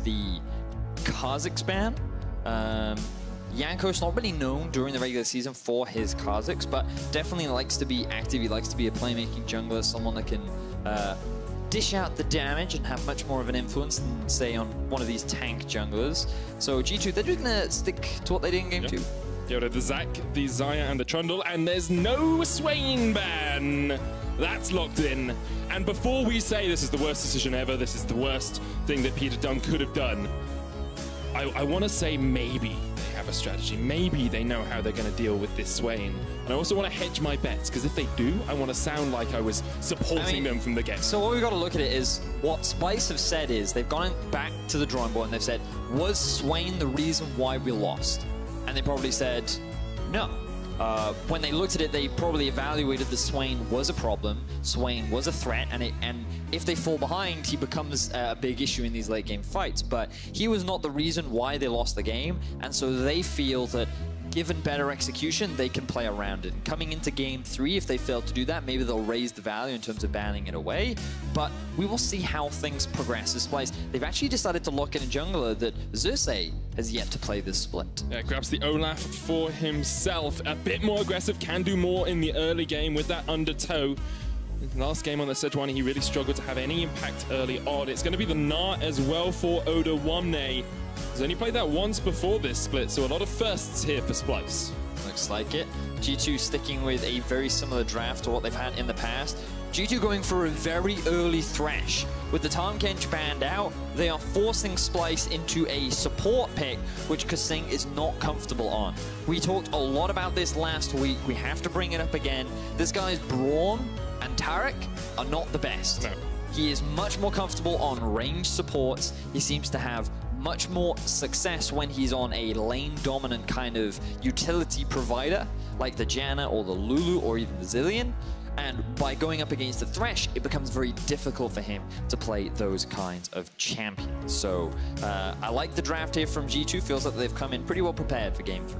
the Kha'Zix ban. Jankos not really known during the regular season for his Kha'Zix, but definitely likes to be active. He likes to be a playmaking jungler, someone that can dish out the damage and have much more of an influence than, say, on one of these tank junglers. So G2, they're just going to stick to what they did in Game 2. Yeah, the Zac, the Xayah, and the Trundle, and there's no Swain ban. That's locked in. And before we say this is the worst decision ever, this is the worst thing that Peter Dunn could have done, I want to say maybe they have a strategy. Maybe they know how they're going to deal with this Swain. And I also want to hedge my bets, because if they do, I want to sound like I was supporting them from the get. So what we've got to look at it is, what Splyce have said is, they've gone back to the drawing board and they've said, was Swain the reason why we lost? And they probably said, no. When they looked at it, they probably evaluated that Swain was a problem, Swain was a threat, and if they fall behind, he becomes a big issue in these late game fights. But he was not the reason why they lost the game, and so they feel that given better execution, they can play around it. Coming into Game 3, if they fail to do that, maybe they'll raise the value in terms of banning it away. But we will see how things progress. This Splyce, they've actually decided to lock in a jungler that Xerxe has yet to play this split. Yeah, grabs the Olaf for himself. A bit more aggressive, can do more in the early game with that undertow. Last game on the Sejuani, he really struggled to have any impact early on. It's going to be the Gnar as well for Odoamne. He's only played that once before this split, so a lot of firsts here for Splyce. Looks like it. G2 sticking with a very similar draft to what they've had in the past. G2 going for a very early Thresh. With the Tahm-Kench banned out, they are forcing Splyce into a support pick, which Kasing is not comfortable on. We talked a lot about this last week. We have to bring it up again. This guy's Braum and Taric are not the best. No. He is much more comfortable on range supports. He seems to have much more success when he's on a lane-dominant kind of utility provider, like the Hjärnan or the Lulu or even the Zilean. And by going up against the Thresh, it becomes very difficult for him to play those kinds of champions. So I like the draft here from G2. Feels like they've come in pretty well prepared for Game 3.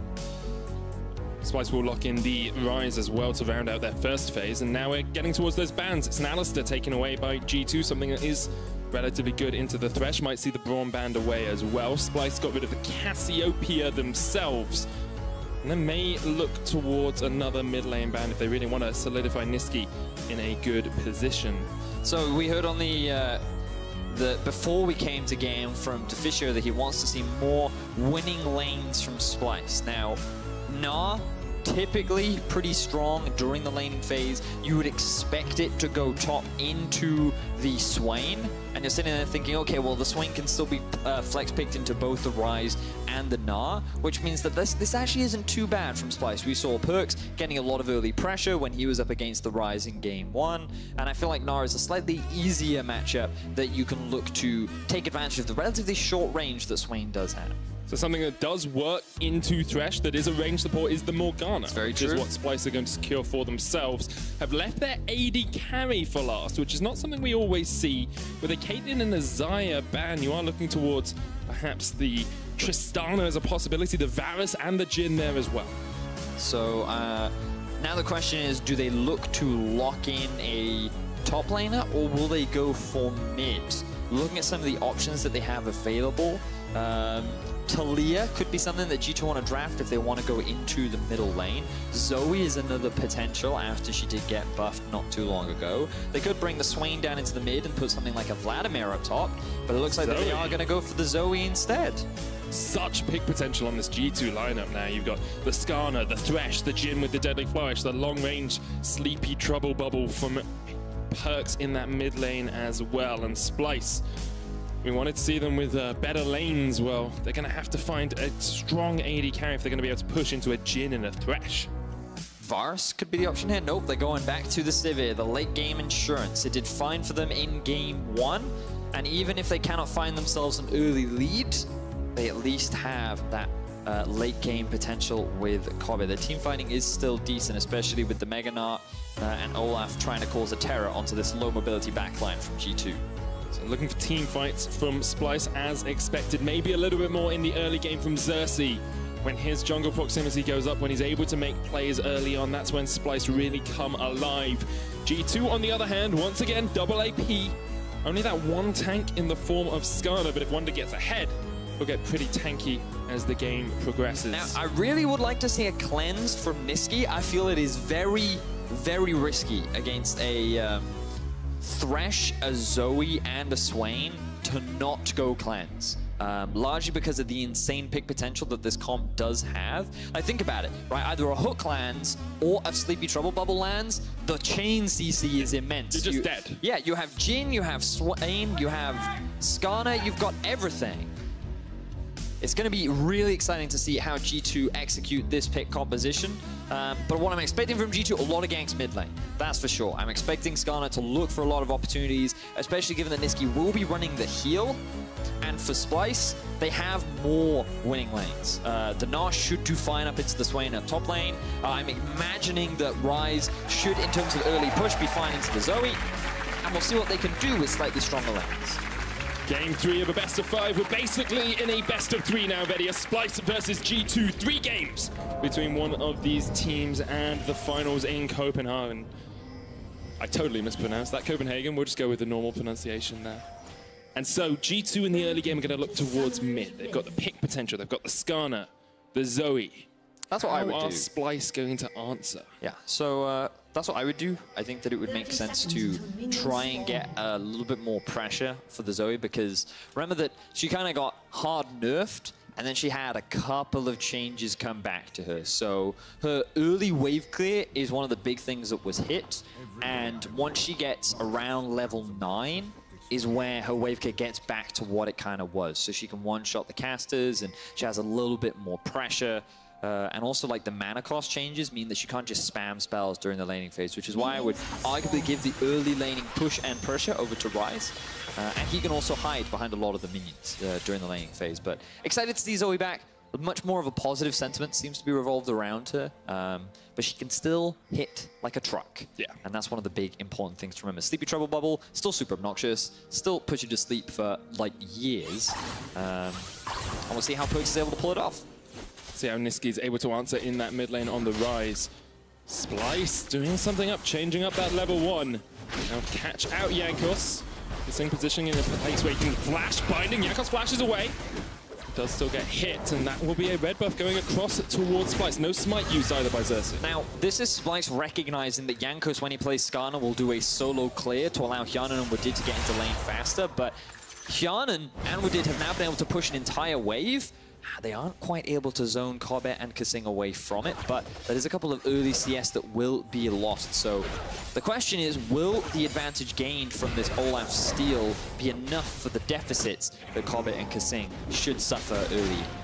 Splyce will lock in the Ryze as well to round out their first phase, and now we're getting towards those bans. It's an Alistar taken away by G2, something that is relatively good into the Thresh. Might see the Braum banned away as well. Splyce got rid of the Cassiopeia themselves, and then may look towards another mid lane ban if they really want to solidify Nisqy in a good position. So we heard on the before we came to game from Deficio that he wants to see more winning lanes from Splyce. Now, Gnar, typically pretty strong during the laning phase. You would expect it to go top into the Swain, and you're sitting there thinking, okay, well, the Swain can still be flex picked into both the Ryze and the Gnar, which means that this actually isn't too bad from Splyce. We saw PerkZ getting a lot of early pressure when he was up against the Ryze in Game 1, and I feel like Gnar is a slightly easier matchup that you can look to take advantage of the relatively short range that Swain does have. So something that does work into Thresh that is a range support is the Morgana. That's very true. Which is what Splyce are going to secure for themselves. Have left their AD carry for last, which is not something we always see. With a Caitlyn and a Xayah ban, you are looking towards perhaps the Tristana as a possibility, the Varus and the Jhin there as well. So now the question is, do they look to lock in a top laner, or will they go for mid? Looking at some of the options that they have available, Talia could be something that G2 want to draft if they want to go into the middle lane. Zoe is another potential after she did get buffed not too long ago. They could bring the Swain down into the mid and put something like a Vladimir up top, but it looks like they are going to go for the Zoe instead. Such pick potential on this G2 lineup now. You've got the Skarner, the Thresh, the Jhin with the Deadly Flourish, the long-range Sleepy Trouble Bubble from PerkZ in that mid lane as well, and Splyce. We wanted to see them with better lanes. Well, they're going to have to find a strong AD carry if they're going to be able to push into a Jhin and a Thresh. Varus could be the option here. Nope, they're going back to the Sivir, the late game insurance. It did fine for them in Game 1, and even if they cannot find themselves an early lead, they at least have that late game potential with Kobbe. Their team fighting is still decent, especially with the Mega Gnar and Olaf trying to cause a terror onto this low mobility backline from G2. So looking for team fights from Splyce as expected. Maybe a little bit more in the early game from Xerxe. When his jungle proximity goes up, when he's able to make plays early on, that's when Splyce really come alive. G2, on the other hand, once again, double AP. Only that one tank in the form of Skarner, but if Wunder gets ahead, it'll get pretty tanky as the game progresses. Now, I really would like to see a cleanse from Nisqy. I feel it is very, very risky against a Thresh, a Zoe, and a Swain to not go cleanse. Largely because of the insane pick potential that this comp does have. Like, think about it, right? Either a hook lands or a Sleepy Trouble Bubble lands, the chain CC is immense. You're just dead. Yeah, you have Jhin, you have Swain, you have Skarner, you've got everything. It's going to be really exciting to see how G2 execute this pick composition. But what I'm expecting from G2, a lot of ganks mid lane. That's for sure. I'm expecting Skarner to look for a lot of opportunities, especially given that Nisqy will be running the heal. And for Splyce, they have more winning lanes. Gnar should do fine up into the Swain at top lane. I'm imagining that Ryze should, in terms of early push, be fine into the Zoe. And we'll see what they can do with slightly stronger lanes. Game 3 of a best of 5. We're basically in a best of 3 now, Vedius. Splyce versus G2. 3 games between one of these teams and the finals in Copenhagen. I totally mispronounced that. Copenhagen. We'll just go with the normal pronunciation there. And so G2 in the early game are going to look towards mid. They've got the pick potential. They've got the Skarner, the Zoe. That's what I would do. How are Splyce going to answer? Yeah, so that's what I would do. I think that it would make sense to try and get a little bit more pressure for the Zoe, because remember that she kind of got hard nerfed and then she had a couple of changes come back to her. So her early wave clear is one of the big things that was hit, and once she gets around level 9, is where her wave kit gets back to what it kind of was. So she can one-shot the casters, and she has a little bit more pressure. And also, like, the mana cost changes mean that she can't just spam spells during the laning phase, which is why I would arguably give the early laning push and pressure over to Ryze. And he can also hide behind a lot of the minions during the laning phase. But excited to see Zoe back. Much more of a positive sentiment seems to be revolved around her. But she can still hit like a truck. Yeah. And that's one of the big important things to remember. Sleepy Trouble Bubble, still super obnoxious, still puts you to sleep for like years. And we'll see how PerkZ is able to pull it off. See how Nisqy is able to answer in that mid lane on the Ryze. Splyce doing something up, changing up that level 1. Now catch out Jankos. Kasing positioning in a place where he can flash, binding. Jankos flashes away. Does still get hit, and that will be a red buff going across towards Splyce. No smite used either by Xerxe. Now, this is Splyce recognizing that Jankos, when he plays Skarner, will do a solo clear to allow Hjärnan and Wadid to get into lane faster, but Hjärnan and Wadid have now been able to push an entire wave. They aren't quite able to zone Kobbe and Kasing away from it, but there is a couple of early CS that will be lost. So the question is, will the advantage gained from this Olaf steal be enough for the deficits that Kobbe and Kasing should suffer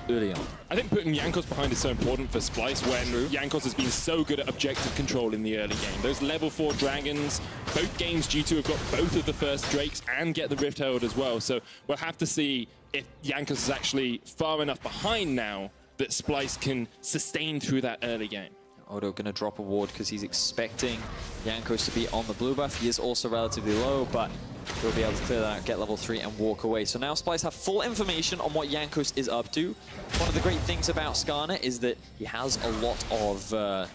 early on? I think putting Jankos behind is so important for Splyce when Jankos has been so good at objective control in the early game. Those level 4 dragons, both games G2 have got both of the first Drakes and get the Rift Herald as well. So we'll have to see if Jankos is actually far enough behind now that Splyce can sustain through that early game. Odo going to drop a ward because he's expecting Jankos to be on the blue buff. He is also relatively low, but he'll be able to clear that, get level 3 and walk away. So now Splyce have full information on what Jankos is up to. One of the great things about Skarner is that he has a lot of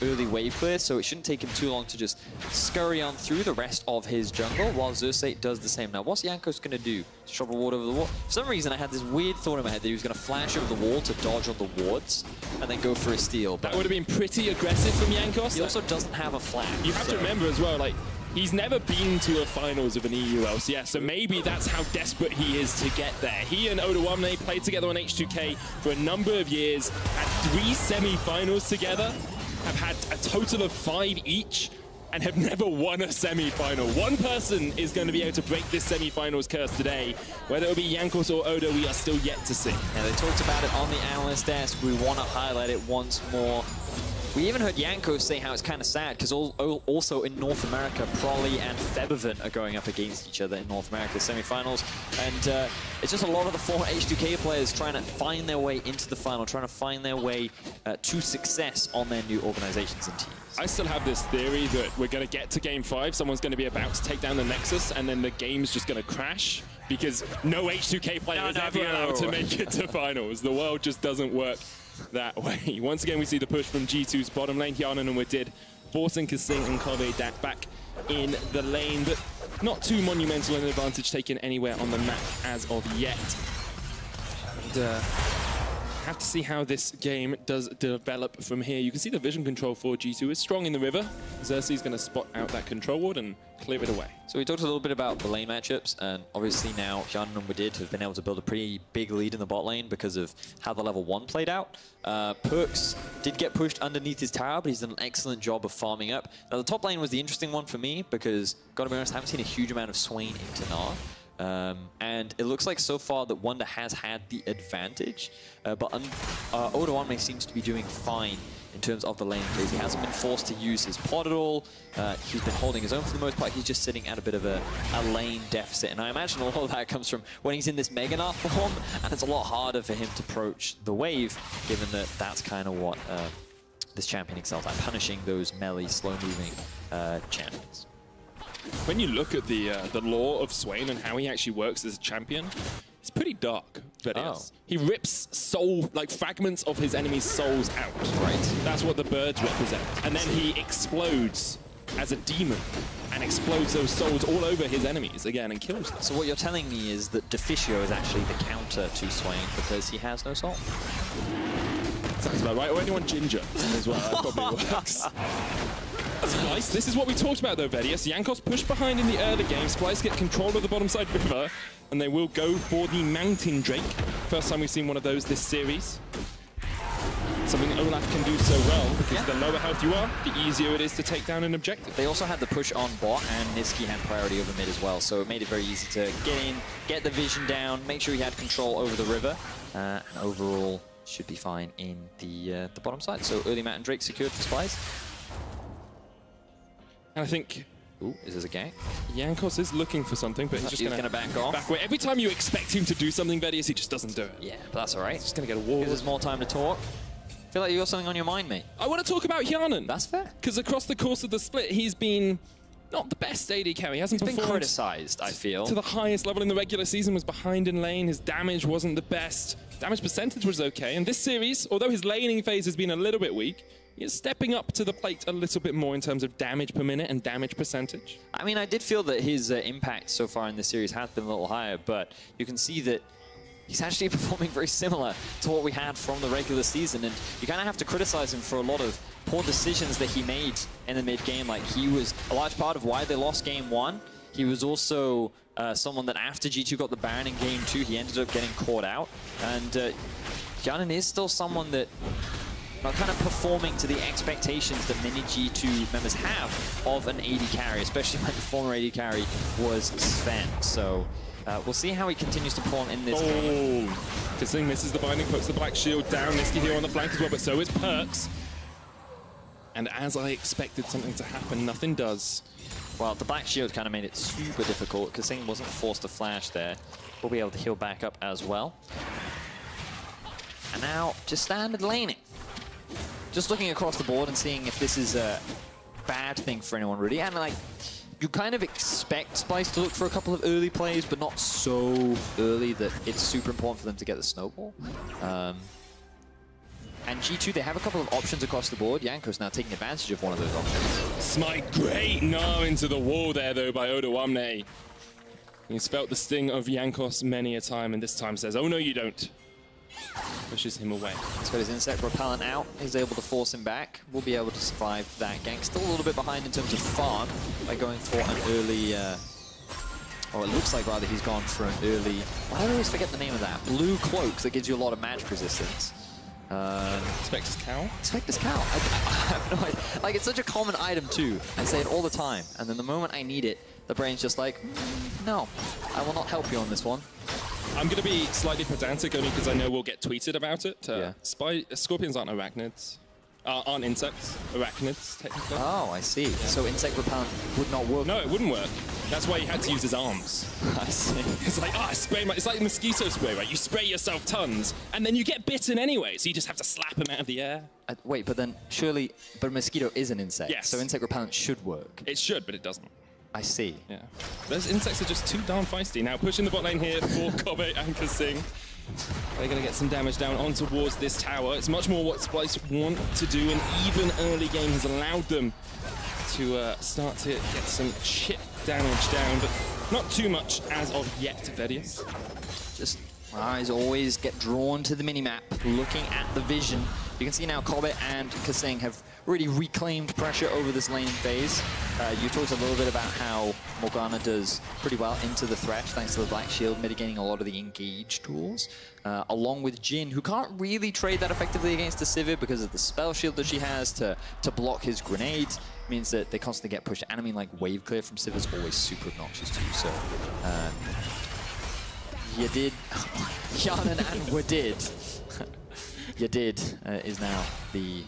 early wave clear, so it shouldn't take him too long to just scurry on through the rest of his jungle, while Xerxe does the same. Now, what's Jankos going to do? Drop a ward over the wall? For some reason, I had this weird thought in my head that he was going to flash over the wall to dodge on the wards and then go for a steal. But that would have been pretty aggressive from Jankos. He also doesn't have a flash. You have to remember as well, like, he's never been to a finals of an EU LCS, so maybe that's how desperate he is to get there. He and Odoamne played together on H2K for a number of years, had 3 semi-finals together, have had a total of 5 each, and have never won a semi-final. One person is going to be able to break this semi-finals curse today. Whether it'll be Jankos or Odo, we are still yet to see. Yeah, they talked about it on the analyst desk. We want to highlight it once more. We even heard Jankos say how it's kind of sad because also in North America, Prolly and Febiven are going up against each other in North America semifinals. And it's just a lot of the former H2K players trying to find their way into the final, trying to find their way to success on their new organizations and teams. I still have this theory that we're going to get to Game 5, someone's going to be about to take down the Nexus, and then the game's just going to crash because no H2K player is ever allowed to make it to finals. The world just doesn't work that way. Once again, we see the push from G2's bottom lane. Hjärnan and Wadid forcing Kasing and Kobbe back in the lane. But not too monumental an advantage taken anywhere on the map as of yet. And, have to see how this game does develop from here. You can see the vision control for G2 is strong in the river. Xerxe is going to spot out that control ward and clear it away. So we talked a little bit about the lane matchups, and obviously now Hjärnan and Wadid have been able to build a pretty big lead in the bot lane because of how the level 1 played out. PerkZ did get pushed underneath his tower, but he's done an excellent job of farming up. Now the top lane was the interesting one for me because, gotta be honest, I haven't seen a huge amount of Swain into Gnar. And it looks like so far that Wunder has had the advantage, but Odoamne seems to be doing fine in terms of the lane plays. He hasn't been forced to use his pod at all. He's been holding his own for the most part. He's just sitting at a bit of a lane deficit, and I imagine a lot of that comes from when he's in this Mega Gnar form, and it's a lot harder for him to approach the wave, given that that's kind of what this champion excels at, punishing those melee, slow-moving champions. When you look at the lore of Swain and how he actually works as a champion, it's pretty dark. Vedius. He rips fragments of his enemies' souls out. Right. That's what the birds represent. And then he explodes as a demon and explodes those souls all over his enemies again and kills them. So what you're telling me is that Deficio is actually the counter to Swain because he has no soul. Sounds about right. Or anyone ginger as well. That probably works. Splyce, this is what we talked about though, Vedius. Jankos push behind in the early game. Splyce get control of the bottom side river, and they will go for the Mountain Drake. First time we've seen one of those this series. Something Olaf can do so well, because the lower health you are, the easier it is to take down an objective. They also had the push on bot, and Nisqy had priority over mid as well, so it made it very easy to get in, get the vision down, make sure he had control over the river, and overall should be fine in the bottom side. So early Mountain Drake secured for Splyce. And I think... Ooh, is this a gank? Jankos is looking for something, but he's just going to back off. Back away. Every time you expect him to do something, Vedius, he just doesn't do it. Yeah, but that's all right. He's just going to get a wall. Gives us more time to talk. I feel like you got something on your mind, mate. I want to talk about Hjärnan. That's fair. Because across the course of the split, he's been not the best AD carry. He hasn't been criticized, I feel. To the highest level in the regular season, was behind in lane. His damage wasn't the best. Damage percentage was okay. And this series, although his laning phase has been a little bit weak, he's stepping up to the plate a little bit more in terms of damage per minute and damage percentage. I mean, I did feel that his impact so far in this series has been a little higher, but you can see that he's actually performing very similar to what we had from the regular season, and you kind of have to criticize him for a lot of poor decisions that he made in the mid-game. Like, he was a large part of why they lost Game 1. He was also someone that after G2 got the Baron in Game 2, he ended up getting caught out. And Hjärnan is still someone that not kind of performing to the expectations that many G2 members have of an AD carry, especially when the former AD carry was Sven. So we'll see how he continues to perform in this game. Kasing misses the binding, puts the black shield down. Nisqy here on the flank as well, but so is PerkZ. And as I expected something to happen, nothing does. Well, the black shield kind of made it super difficult. Kasing wasn't forced to flash there. We'll be able to heal back up as well. And now, just standard laning. Just looking across the board and seeing if this is a bad thing for anyone, really. And, like, you kind of expect Splyce to look for a couple of early plays, but not so early that it's super important for them to get the snowball. And G2, they have a couple of options across the board. Jankos now taking advantage of one of those options. Smite, great Gnar into the wall there, though, by Odoamne. He's felt the sting of Jankos many a time, and this time says, oh, no, you don't. Pushes him away. He's got his insect repellent out. He's able to force him back. We'll be able to survive that gank. Still a little bit behind in terms of farm by going for an early... or it looks like, rather, he's gone for an early... Why do I always forget the name of that? Blue cloaks that gives you a lot of magic resistance. Spectre's Cowl? Spectre's Cowl. I have no idea. Like, it's such a common item, too. I say it all the time. And then the moment I need it, the brain's just like, no, I will not help you on this one. I'm going to be slightly pedantic only because I know we'll get tweeted about it. Yeah. Scorpions aren't arachnids. Aren't insects. Arachnids, technically. Oh, I see. Yeah. So insect repellent would not work? No, it wouldn't work. That's why he had to use his arms. I see. It's like, it's like mosquito spray, right? You spray yourself tons, and then you get bitten anyway, so you just have to slap him out of the air. Wait, but then surely, but a mosquito is an insect. Yes. So insect repellent should work. It should, but it doesn't. I see. Yeah. Those insects are just too darn feisty. Now pushing the bot lane here for Kobbe and Kasing. They're going to get some damage down on towards this tower. It's much more what Splyce want to do, and even early game has allowed them to start to get some chip damage down, but not too much as of yet, Vedius. Just eyes always get drawn to the minimap, looking at the vision. You can see now Kobbe and Kasing have really reclaimed pressure over this laning phase. You talked a little bit about how Morgana does pretty well into the Thresh, thanks to the Black Shield, mitigating a lot of the engage tools. Along with Jhin, who can't really trade that effectively against the Sivir because of the spell shield that she has to block his grenades. Means that they constantly get pushed. And I mean, like, wave clear from Sivir is always super obnoxious too, so... Wadid, Hjärnan and Wadid. Wadid is now the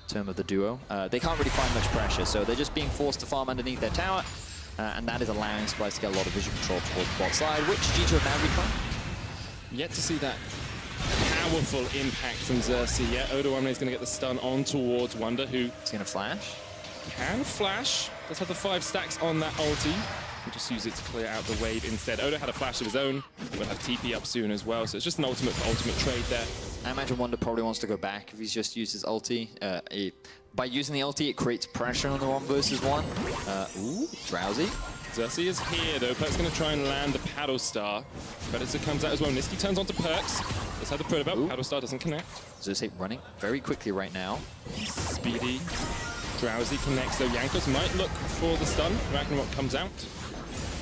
term of the duo. They can't really find much pressure, so they're just being forced to farm underneath their tower, and that is allowing Splyce to get a lot of vision control towards the bot side, which G2 have now reclaimed. Yet to see that powerful impact from Xerxe. Yeah, Odoamne is going to get the stun on towards Wunder, who... He's going to flash. Can flash. Does have the 5 stacks on that ulti. We'll just use it to clear out the wave instead. Odo had a flash of his own. We'll have TP up soon as well, so it's just an ultimate trade there. I imagine Wunder probably wants to go back if he's just used his ulti. By using the ulti, it creates pressure on the 1 versus 1. Ooh, drowsy. Xerxe is here though. PerkZ going to try and land the Paddle Star. Predator comes out as well. Nisqy turns onto PerkZ. Let's have the Proto. Paddle Star doesn't connect. Xerxe running very quickly right now. Speedy. Drowsy connects though. Jankos might look for the stun. Ragnarok comes out.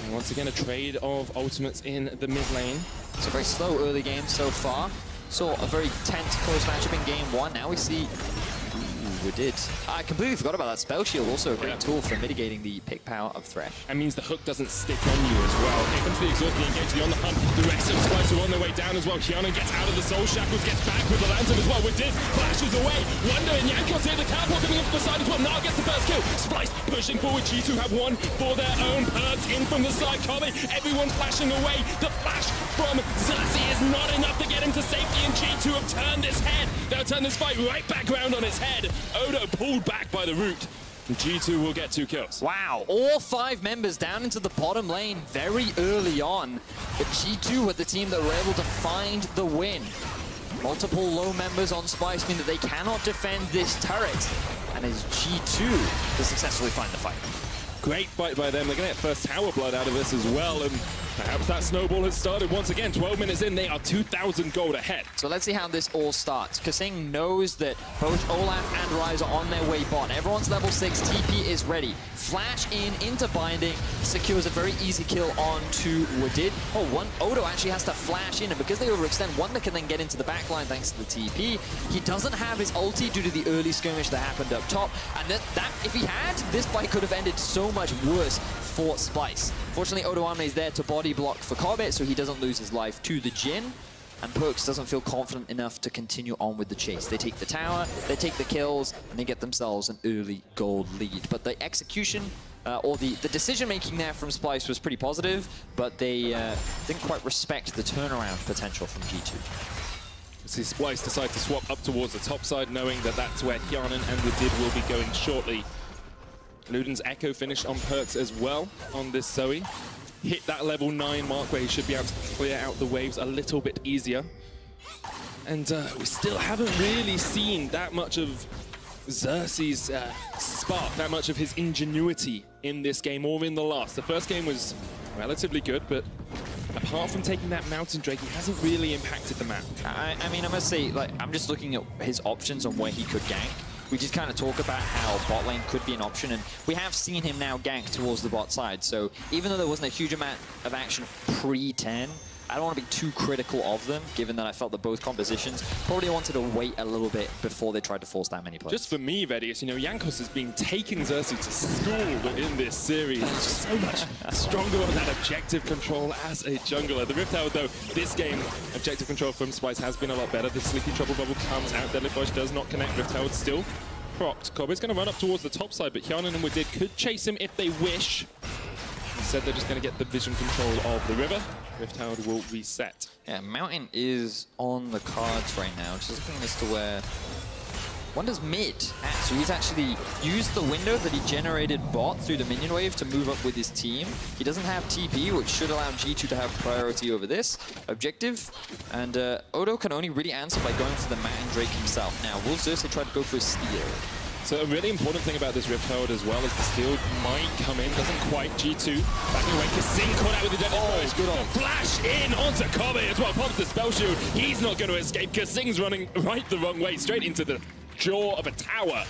And once again, a trade of ultimates in the mid lane. It's a very slow early game so far. Saw a very tense close matchup in game 1. Now we see... Ooh, we did. I completely forgot about that spell shield. Also a great tool for mitigating the pick power of Thresh. That means the hook doesn't stick on you as well. Here comes the exhaust, the engage, the on the hunt. The rest of Splyce are on their way down as well. Hjärnan gets out of the soul shackles, gets back with the lantern as well. Wadid flashes away. Wunder and Jankos here. The catapult coming up the side as well. Gnar gets the first kill. Splyce pushing forward. G2 have one for their own. PerkZ in from the side. Kobbe, everyone flashing away. The flash from Xerxe is not enough to get him to safety, and G2 have turned his head. They'll turn this fight right back around on its head. Odo pulled back by the root. G2 will get 2 kills. Wow, all 5 members down into the bottom lane very early on. But G2 were the team that were able to find the win. Multiple low members on Splyce mean that they cannot defend this turret. And as G2 to successfully find the fight. Great fight by them. They're going to get first tower blood out of this as well. And perhaps that snowball has started once again. 12 minutes in, they are 2,000 gold ahead. So let's see how this all starts. Kasing knows that both Olaf and Ryze are on their way bot. Everyone's level 6. TP is ready. Flash into binding. Secures a very easy kill onto Wadid. Oh, Odo actually has to flash in. And because they overextend, Wunder can then get into the backline thanks to the TP. He doesn't have his ulti due to the early skirmish that happened up top. And that if he had, this fight could have ended so much worse for Splyce. Fortunately, Odoamne is there to body block for Kobbe, so he doesn't lose his life to the Jhin. And PerkZ doesn't feel confident enough to continue on with the chase. They take the tower, they take the kills, and they get themselves an early gold lead. But the execution, or the decision-making there from Splyce was pretty positive, but they didn't quite respect the turnaround potential from G2. See Splyce decide to swap up towards the top side, knowing that that's where Hjärnan and Wadid will be going shortly. Luden's Echo finish on PerkZ as well on this Zoe. Hit that level 9 mark where he should be able to clear out the waves a little bit easier. And we still haven't really seen that much of Xerxe's spark, that much of his ingenuity in this game or in the last. The first game was relatively good, but apart from taking that Mountain Drake, he hasn't really impacted the map. I mean, I must say, like, I'm just looking at his options on where he could gank. We just kind of talk about how bot lane could be an option, and we have seen him now gank towards the bot side. So even though there wasn't a huge amount of action pre-10, I don't want to be too critical of them, given that I felt that both compositions probably wanted to wait a little bit before they tried to force that many plays. Just for me, Vedius, you know, Jankos has been taking Xerxe to school in this series. Just so much stronger on that objective control as a jungler. The Rift Tower, though, this game, objective control from Splyce has been a lot better. The Sleepy Trouble Bubble comes out. Deadly Flash does not connect. Rift Tower still propped. Kobbe's going to run up towards the top side, but Hjärnan and Wadid could chase him if they wish. Instead, they're just going to get the vision control of the river. Rift Tower will reset. Yeah, Mountain is on the cards right now. Just looking as to where Wunder's mid. So he's actually used the window that he generated bot through the minion wave to move up with his team. He doesn't have TP, which should allow G2 to have priority over this objective. And Odo can only really answer by going for the Mountain Drake himself. Now, will Xerxe try to go for a steal? So a really important thing about this Rift Herald as well is the steal might come in, doesn't quite. G2 backing away. Kasing caught out with the deadly good on. flash in onto Kobbe as well. Pops the spell shield. He's not going to escape. Kasing's running right the wrong way, straight into the jaw of a tower.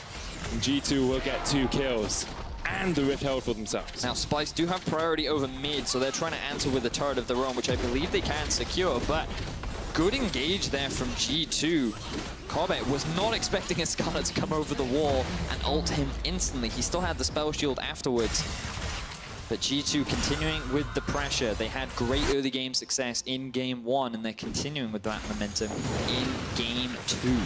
And G2 will get 2 kills and the Rift Herald for themselves. Now Splyce do have priority over mid, so they're trying to answer with a turret of their own, which I believe they can secure, but good engage there from G2. Kobbe was not expecting his Skarner to come over the wall and ult him instantly. He still had the spell shield afterwards. But G2 continuing with the pressure. They had great early game success in game 1, and they're continuing with that momentum in game 2.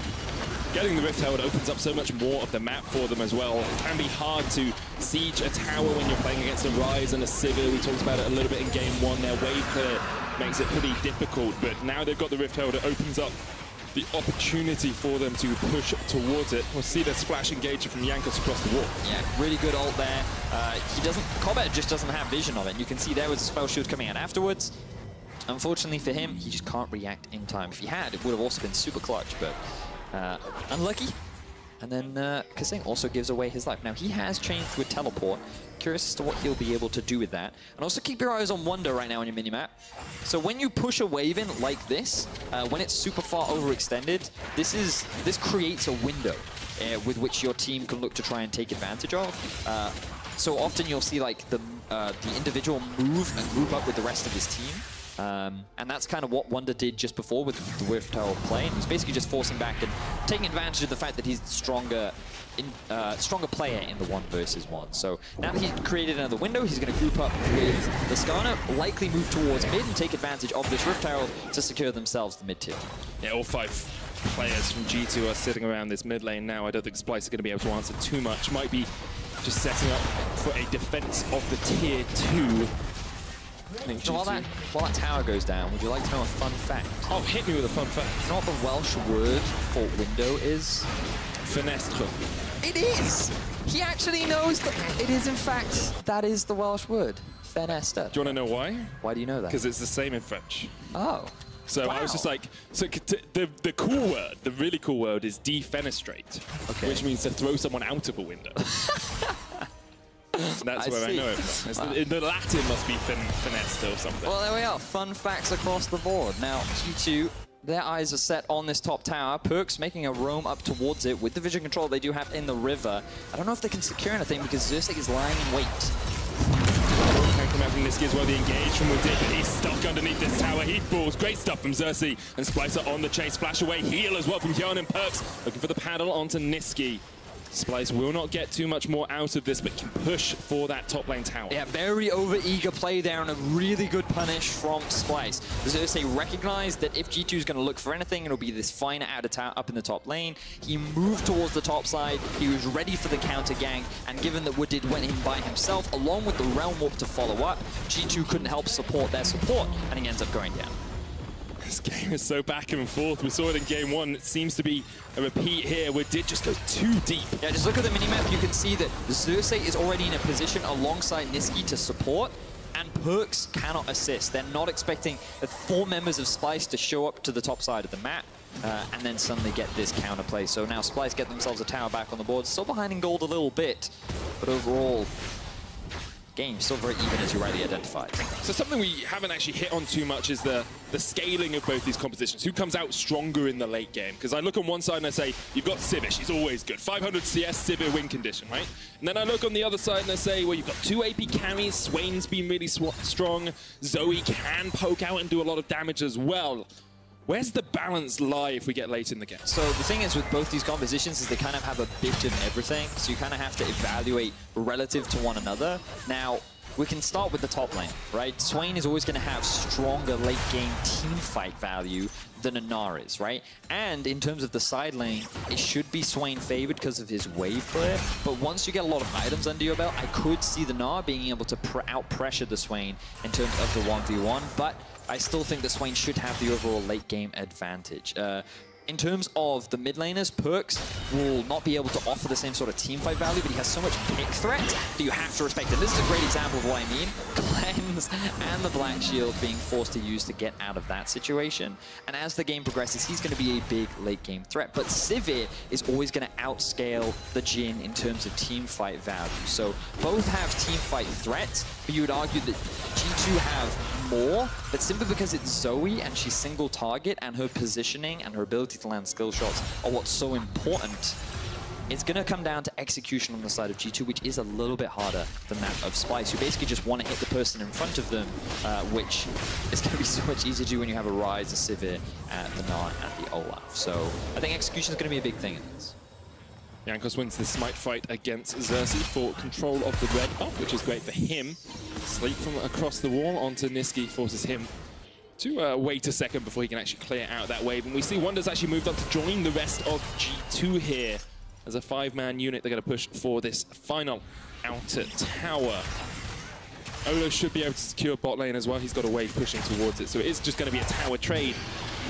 Getting the Rift Herald opens up so much more of the map for them as well. It can be hard to siege a tower when you're playing against a Ryze and a Sivir. We talked about it a little bit in game 1. Their wave clear makes it pretty difficult, but now they've got the Rift Herald, it opens up the opportunity for them to push towards it. We'll see the splash engager from Jankos across the wall. Yeah, really good ult there. Kobbe just doesn't have vision of it. You can see there was a spell shield coming out afterwards. Unfortunately for him, he just can't react in time. If he had, it would have also been super clutch, but unlucky. And then Kasing also gives away his life. Now, he has changed with teleport. Curious as to what he'll be able to do with that. And also keep your eyes on Wunder right now on your minimap. So when you push a wave in like this, when it's super far overextended, this creates a window with which your team can look to try and take advantage of. So often you'll see like the individual move and group up with the rest of his team. And that's kind of what Wunder did just before with the Rift Herald play. And he's basically just forcing back and taking advantage of the fact that he's stronger player in the 1 versus 1. So now that he's created another window, he's going to group up with the Skarner, likely move towards mid and take advantage of this Rift Herald to secure themselves the mid tier. Yeah, all 5 players from G2 are sitting around this mid lane now. I don't think Splyce are going to be able to answer too much. Might be just setting up for a defense of the tier 2. So while that tower goes down, would you like to know a fun fact? Oh, hit me with a fun fact. You know what the Welsh word for window is? Fenestre. It is! He actually knows that it is, in fact, that is the Welsh word. Fenestre. Do you want to know why? Why do you know that? Because it's the same in French. Oh. So wow. I was just like, so the cool word, the really cool word is defenestrate, okay, which means to throw someone out of a window. That's where I know it from. Wow. The Latin must be finessed or something. Well, there we are. Fun facts across the board. Now, G2, their eyes are set on this top tower. PerkZ making a roam up towards it with the vision control they do have in the river. I don't know if they can secure anything because Xerxe is lying in wait. Can come out from Nisqy as well. The engage from Wadid, but he's stuck underneath this tower. He falls. Great stuff from Xerxe. And Splyce on the chase. Flash away. Heal as well from Hjärnan. PerkZ looking for the paddle onto Nisqy. Splyce will not get too much more out of this, but can push for that top lane tower. Yeah, very over-eager play there and a really good punish from Splyce. Xerxe recognized that if G2 is going to look for anything, it'll be this finer up in the top lane. He moved towards the top side. He was ready for the counter gang, and given that Wadid went in by himself, along with the Realm Warp to follow up, G2 couldn't help support their support, and he ends up going down. This game is so back and forth. We saw it in game 1. It seems to be a repeat here. Wadid just goes too deep. Yeah, just look at the minimap. You can see that Xerxe is already in a position alongside Nisqy to support, and PerkZ cannot assist. They're not expecting the 4 members of Splyce to show up to the top side of the map and then suddenly get this counterplay. So now Splyce get themselves a tower back on the board. Still behind in gold a little bit, but overall, game still very even, as you rightly identified. So something we haven't actually hit on too much is the scaling of both these compositions. Who comes out stronger in the late game? Because I look on one side and I say, you've got Sivir, she's always good. 500 CS, Sivir win condition, right? And then I look on the other side and I say, well, you've got 2 AP carries, Swain's been really strong, Zoe can poke out and do a lot of damage as well. Where's the balance lie if we get late in the game? So the thing is with both these compositions is they kind of have a bit of everything. So you kind of have to evaluate relative to one another. Now, we can start with the top lane, right? Swain is always going to have stronger late game team fight value than a Gnar is, right? And in terms of the side lane, it should be Swain favored because of his wave clear. But once you get a lot of items under your belt, I could see the Gnar being able to out-pressure the Swain in terms of the 1v1. But I still think that Swain should have the overall late game advantage. in terms of the mid laners, PerkZ will not be able to offer the same sort of team fight value, but he has so much pick threat that you have to respect it. This is a great example of what I mean. Cleanse and the Black Shield being forced to use to get out of that situation. And as the game progresses, he's going to be a big late game threat. But Sivir is always going to outscale the Jhin in terms of team fight value. So both have team fight threat, but you would argue that G2 have more, but simply because it's Zoe and she's single target and her positioning and her ability to land skill shots are what's so important. It's going to come down to execution on the side of G2, which is a little bit harder than that of Splyce, who basically just want to hit the person in front of them, which is going to be so much easier to do when you have a Ryze, a Sivir, the Gnar, and the Olaf. So I think execution is going to be a big thing in this. Jankos wins the smite fight against Xerxe for control of the red buff, which is great for him. Sleep from across the wall onto Nisqy forces him to wait a second before he can actually clear out that wave. And we see Wunder's actually moved up to join the rest of G2 here. As a 5-man unit, they're going to push for this final outer tower. Olaf should be able to secure bot lane as well. He's got a wave pushing towards it, so it is just going to be a tower trade.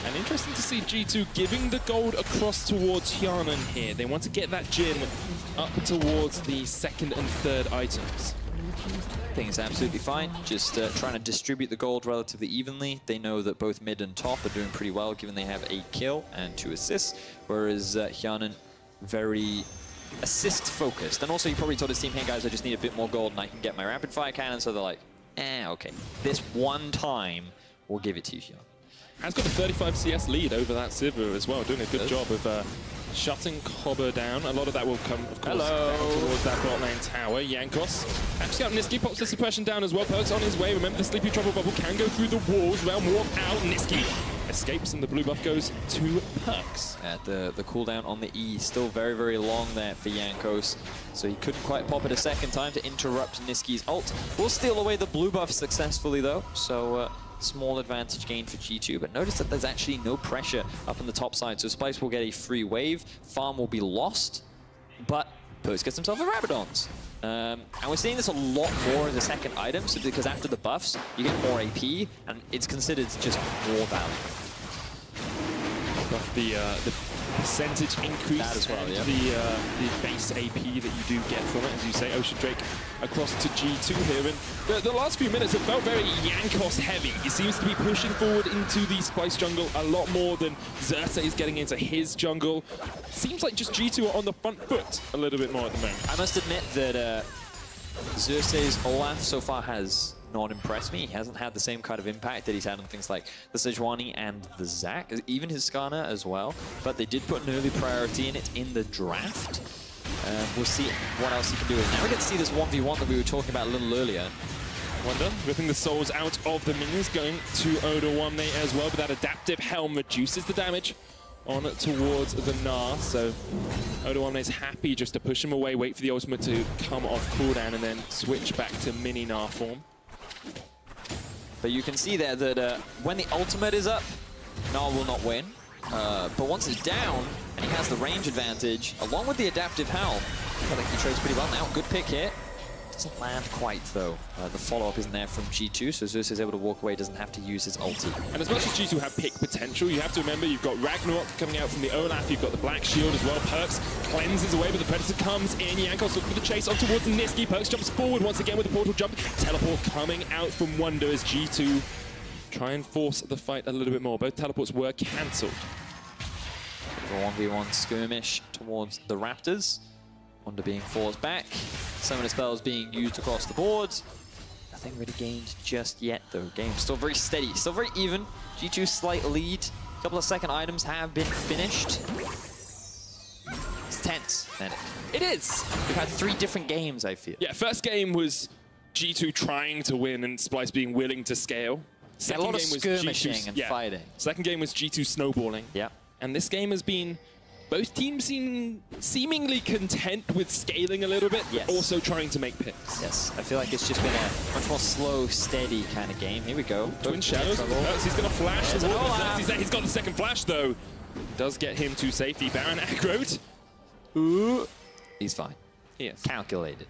And interesting to see G2 giving the gold across towards Hjärnan here. They want to get that Jhin up towards the second and third items. I think it's absolutely fine. Just trying to distribute the gold relatively evenly. They know that both mid and top are doing pretty well, given they have 8 kill and 2 assists, whereas Hjärnan very assist-focused. And also, he probably told his team, hey guys, I just need a bit more gold and I can get my rapid-fire cannon. So they're like, okay. This one time, we'll give it to you, Hjärnan. Has got a 35 CS lead over that Sivir as well, doing a good job of shutting Kobbe down. A lot of that will come, of course, down towards that bot lane tower. Jankos actually out. Nisqy pops the suppression down as well. PerkZ on his way. Remember, the Sleepy Trouble Bubble can go through the walls. Realm Warp out. Nisqy escapes, and the blue buff goes to PerkZ. The cooldown on the E still very, very long there for Jankos, so he couldn't quite pop it a second time to interrupt Nisqy's ult. Will steal away the blue buff successfully, though, so small advantage gain for G2, but notice that there's actually no pressure up on the top side, so Splyce will get a free wave, farm will be lost, but PerkZ gets himself a Rabadons. And we're seeing this a lot more in the second item, simply because after the buffs, you get more AP, and it's considered just more value. The percentage increase that as well, yeah. The base AP that you do get from it, as you say. Ocean Drake across to G2 here, and the last few minutes have felt very Jankos heavy. He seems to be pushing forward into the Splyce jungle a lot more than Xerxe is getting into his jungle. Seems like just G2 are on the front foot a little bit more at the moment. I must admit that Xerxe's Olaf so far has not impressed me. He hasn't had the same kind of impact that he's had on things like the Sejuani and the Zac, even his Skarner as well. But they did put an early priority in it in the draft. We'll see what else he can do. Now we get to see this 1v1 that we were talking about a little earlier. Wunder ripping the souls out of the minions, going to Odoamne as well, but that adaptive helm reduces the damage on towards the Gnar, so Odoamne's happy just to push him away, wait for the ultimate to come off cooldown, and then switch back to mini Gnar form. But you can see there that when the ultimate is up, Gnar will not win. But once it's down, and he has the range advantage, along with the adaptive helm, I think he trades pretty well now. Good pick here. Doesn't land quite, though. The follow-up isn't there from G2, so Xerxe is able to walk away, doesn't have to use his ulti. And as much as G2 have pick potential, you have to remember you've got Ragnarok coming out from the Olaf, you've got the Black Shield as well. PerkZ cleanses away, but the Predator comes in. Jankos looking for the chase on towards Nisqy. PerkZ jumps forward once again with the portal jump. Teleport coming out from Wunder as G2 try and force the fight a little bit more. Both teleports were cancelled. 1v1 skirmish towards the Raptors. Wunder being forced back. Summoner spells being used across the board. Nothing really gained just yet, though. Game still very steady, still very even. G2 slight lead. A couple of second items have been finished. It's tense, Manic. It is. We've had 3 different games, I feel. Yeah, first game was G2 trying to win and Splyce being willing to scale. Second game was skirmishing and fighting. Second game was G2 snowballing. Yeah. And this game has been, both teams seem seemingly content with scaling a little bit, but also trying to make picks. Yes, I feel like it's just been a much more slow, steady kind of game. Here we go. Twin Shadows. He's going to flash the wall. He's got the second flash, though. Does get him to safety. Baron aggroed. Ooh. He's fine. He is. Calculated.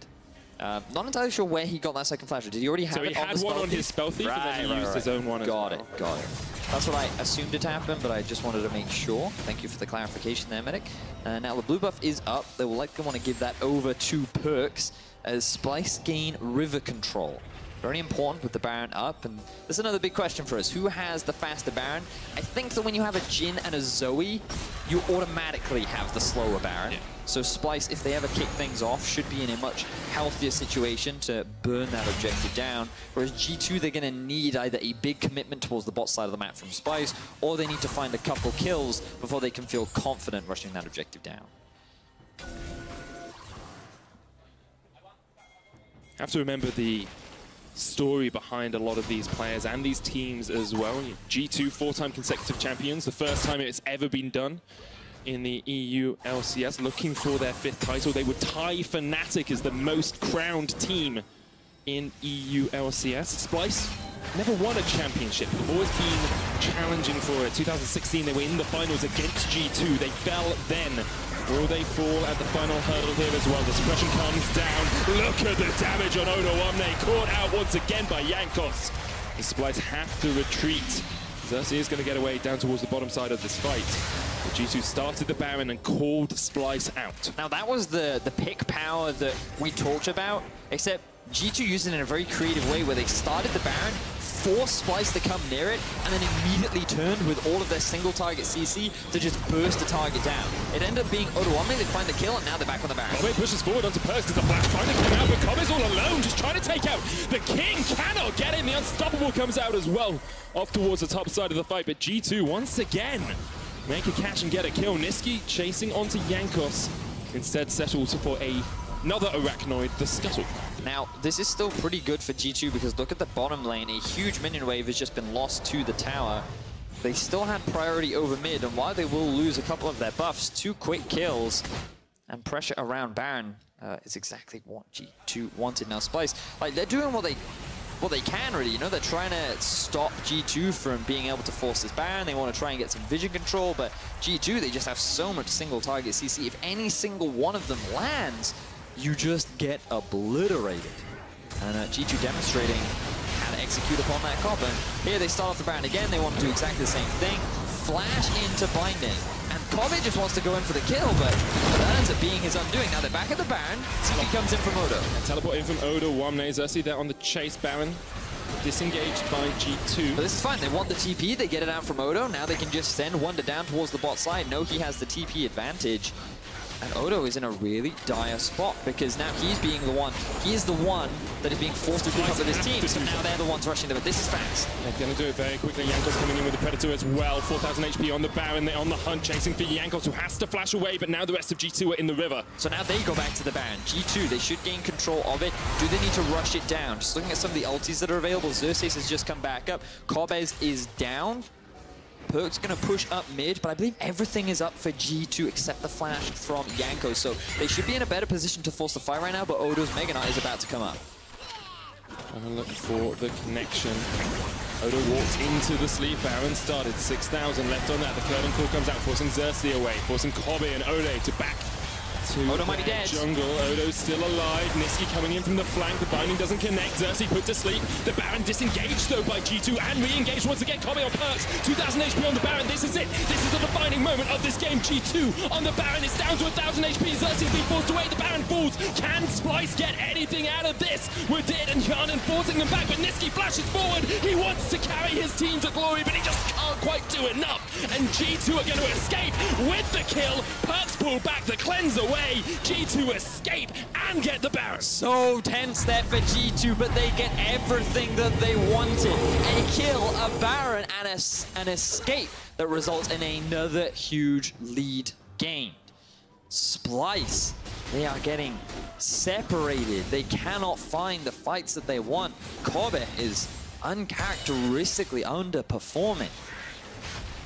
Not entirely sure where he got that second flash. Did he already have it on the spell thief? So he had one on his spell thief, and then he used his own one as well. Got it. That's what I assumed it happened, but I just wanted to make sure. Thank you for the clarification there, Medic. Now the blue buff is up. They will likely want to give that over to PerkZ as Splyce gain river control. Very important with the Baron up, and there's another big question for us. Who has the faster Baron? I think that when you have a Jhin and a Zoe, you automatically have the slower Baron. Yeah. So Splyce, if they ever kick things off, should be in a much healthier situation to burn that objective down. Whereas G2, they're going to need either a big commitment towards the bot side of the map from Splyce, or they need to find a couple kills before they can feel confident rushing that objective down. Have to remember the story behind a lot of these players and these teams as well. G2, 4-time consecutive champions, the first time it's ever been done in the EU LCS, looking for their 5th title. They would tie Fnatic as the most crowned team in EU LCS. Splyce never won a championship, they've always been challenging for it. 2016 they were in the finals against G2, they fell then. Will they fall at the final hurdle here as well? The suppression comes down. Look at the damage on Odoamne, caught out once again by Jankos. The Splyce have to retreat. Xerxe is going to get away down towards the bottom side of this fight. But G2 started the Baron and called Splyce out. Now that was the pick power that we talked about, except G2 used it in a very creative way where they started the Baron, forced Splyce to come near it, and then immediately turned with all of their single target CC to just burst the target down. It ended up being Odoamne, they find the kill, and now they're back on the Baron. Kobbe pushes forward onto PerkZ as the flash finally came out, but Kobbe's all alone, just trying to take out the King. Cannot get him, the Unstoppable comes out as well, off towards the top side of the fight, but G2 once again make a catch and get a kill. Nisqy chasing onto Jankos, instead settles for another Arachnoid, the Scuttle. Now, this is still pretty good for G2 because look at the bottom lane. A huge minion wave has just been lost to the tower. They still had priority over mid, and while they will lose a couple of their buffs, 2 quick kills and pressure around Baron is exactly what G2 wanted. Now, Splyce, like, they're doing what they can, really. You know, they're trying to stop G2 from being able to force this Baron. They want to try and get some vision control, but G2, they just have so much single target CC. If any single one of them lands, you just get obliterated. And G2 demonstrating how to execute upon that Kobbe. Here they start off the Baron again. They want to do exactly the same thing. Flash into binding. And Kobbe just wants to go in for the kill, but that ends up being his undoing. Now they're back at the Baron. TP comes in from Odo. And teleport in from Odoamne. Xerxe there on the chase. Baron disengaged by G2. But this is fine. They want the TP. They get it out from Odo. Now they can just send Wunder down towards the bot side. No, he has the TP advantage. And Odo is in a really dire spot because now he is the one that is being forced to pick up with his team, so now they're the ones rushing them, but this is fast. They're going to do it very quickly. Jankos coming in with the Predator as well. 4,000 HP on the Baron. They're on the hunt, chasing for Jankos, who has to flash away, but now the rest of G2 are in the river. So now they go back to the Baron. G2, they should gain control of it. Do they need to rush it down? Just looking at some of the ultis that are available, Xerxe has just come back up. Kobbe is down. PerkZ going to push up mid, but I believe everything is up for G2 except the flash from Jankos. So they should be in a better position to force the fight right now, but Odo's Mega Knight is about to come up. Trying to look for the connection. Odo walked into the sleep. Baron started 6,000 left on that. The curtain call comes out, forcing Xerxe away, forcing Kobbe and Ode to back to Odo might be dead. Jungle. Odo's still alive. Nisqy coming in from the flank. The binding doesn't connect. Xerxe put to sleep. The Baron disengaged though by G2 and re-engaged once again. Kobbe on PerkZ. 2,000 HP on the Baron. This is it. This is the defining moment of this game. G2 on the Baron. It's down to 1,000 HP. Xerxe being forced away. The Baron falls. Can Splyce get anything out of this? Wadid and Hjärnan forcing them back, but Nisqy flashes forward. He wants to carry his team to glory, but he just can't quite do enough. And G2 are going to escape with the kill. PerkZ pull back the cleanse away. G2 escape and get the Baron. So tense there for G2, but they get everything that they wanted. A kill, a Baron, and an escape that results in another huge lead gained. Splyce, they are getting separated. They cannot find the fights that they want. Kobbe is uncharacteristically underperforming.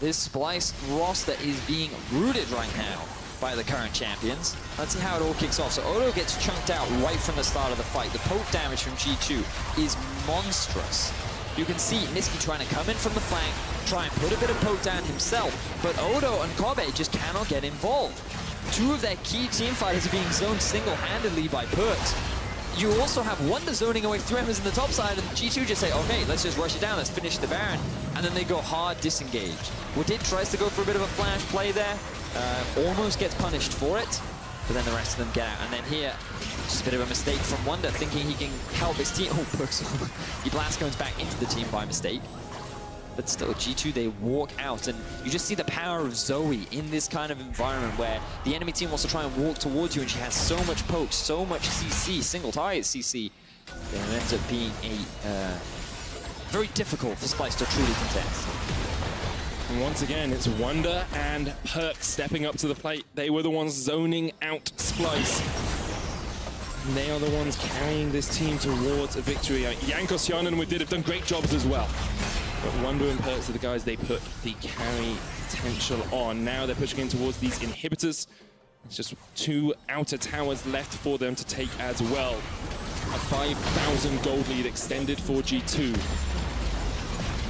This Splyce roster is being rooted right now by the current champions. Let's see how it all kicks off. So Odo gets chunked out right from the start of the fight. The poke damage from G2 is monstrous. You can see Nisqy trying to come in from the flank, try and put a bit of poke down himself, but Odo and Kobbe just cannot get involved. 2 of their key team fighters are being zoned single-handedly by PerkZ. You also have Wunder zoning away 3 members in the top side, and G2 just say, okay, let's just rush it down, let's finish the Baron. and then they go hard disengage. Wadid tries to go for a bit of a flash play there, almost gets punished for it, but then the rest of them get out. And then here, just a bit of a mistake from Wunder, thinking he can help his team. Oh, PerkZ. He blast goes back into the team by mistake. But still, G2, they walk out, and you just see the power of Zoe in this kind of environment where the enemy team wants to try and walk towards you, and she has so much poke, so much CC, single target CC, that it ends up being a very difficult for Splyce to truly contest. And once again, it's Wunder and PerkZ stepping up to the plate. They were the ones zoning out Splyce. And they are the ones carrying this team towards a victory. Jankos, Hjärnan, and Wadid have done great jobs as well. But Wunder and PerkZ are the guys they put the carry potential on. Now they're pushing in towards these inhibitors. It's just 2 outer towers left for them to take as well. A 5,000 gold lead extended for G2.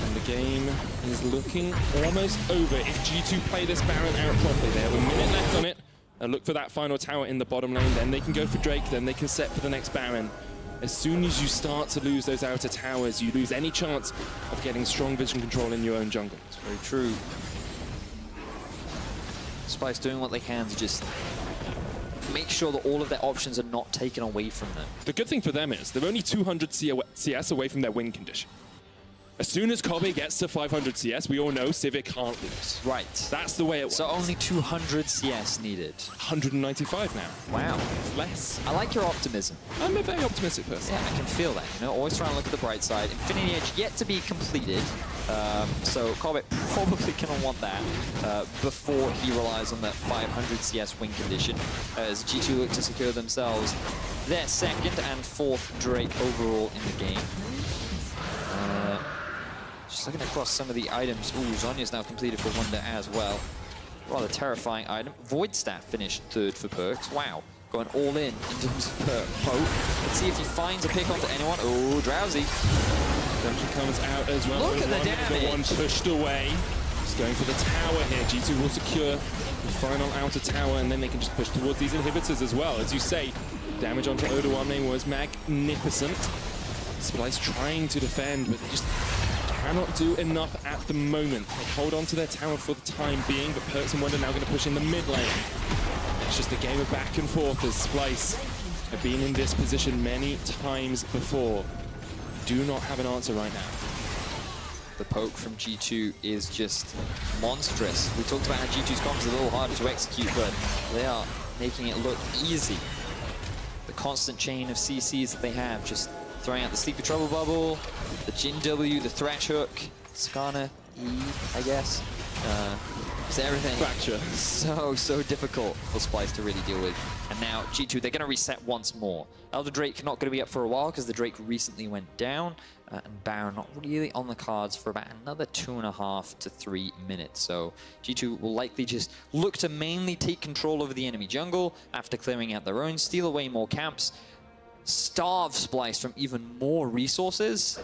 And the game is looking almost over. If G2 play this Baron out properly, they have a minute left on it. They'll look for that final tower in the bottom lane, then they can go for Drake, then they can set for the next Baron. As soon as you start to lose those outer towers, you lose any chance of getting strong vision control in your own jungle. It's very true. Splyce doing what they can to just make sure that all of their options are not taken away from them. The good thing for them is they're only 200 CS away from their win condition. As soon as Kobbe gets to 500 CS, we all know Sivir can't lose. Right. That's the way it works. So only 200 CS needed. 195 now. Wow. Less. I like your optimism. I'm a very optimistic person. Yeah, I can feel that. You know, always trying to look at the bright side. Infinity Edge yet to be completed. So Kobbe probably going to want that before he relies on that 500 CS win condition, as G2 look to secure themselves their 2nd and 4th Drake overall in the game. Just looking across some of the items. Ooh, Zhonya's now completed for Wunder as well. Rather terrifying item. Void Staff finished 3rd for PerkZ. Wow, going all in terms of poke. Let's see if he finds a pick onto anyone. Oh, Drowsy. Dungeon comes out as well. Look at the damage. The one pushed away. Just going for the tower here. G2 will secure the final outer tower, and then they can just push towards these inhibitors as well. As you say, damage onto Odoamne was magnificent. Splyce trying to defend, but they just cannot do enough at the moment. They hold on to their tower for the time being, but PerkZ and Wunder now going to push in the mid lane. It's just a game of back and forth as Splyce have been in this position many times before. Do not have an answer right now. The poke from G2 is just monstrous. We talked about how G2's comp is a little harder to execute, but they are making it look easy. The constant chain of CCs that they have, just throwing out the Sleepy Trouble Bubble, the Jhin W, the Thresh Hook, Skarner E, I guess. Just everything. Fracture. So difficult for Splyce to really deal with. And now G2, they're going to reset once more. Elder Drake not going to be up for a while because the Drake recently went down. And Baron not really on the cards for about another 2.5 to 3 minutes. So G2 will likely just look to mainly take control over the enemy jungle after clearing out their own, steal away more camps, starve Splyce from even more resources,